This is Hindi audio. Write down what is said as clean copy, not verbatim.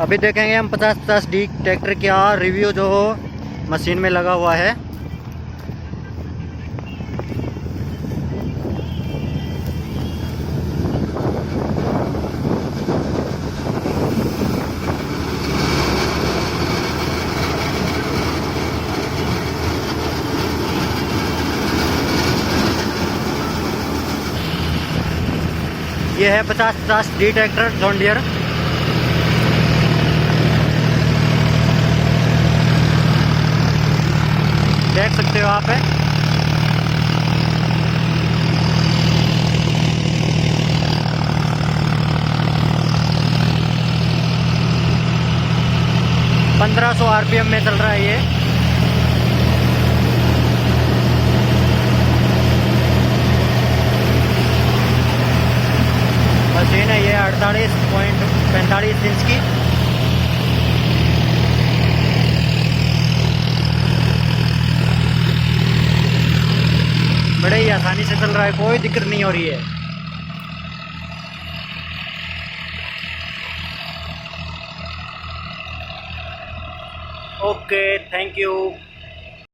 अभी देखेंगे हम 50-50D ट्रैक्टर का रिव्यू जो मशीन में लगा हुआ है। ये है 50-50D ट्रैक्टर जॉन डियर। देख सकते हो आप है। ₹1500 RPM में चल रहा है ये। मशीन है ये 48.45 इंच की। बड़े ही आसानी से चल रहा है, कोई दिक्कत नहीं हो रही है। Okay, thank you.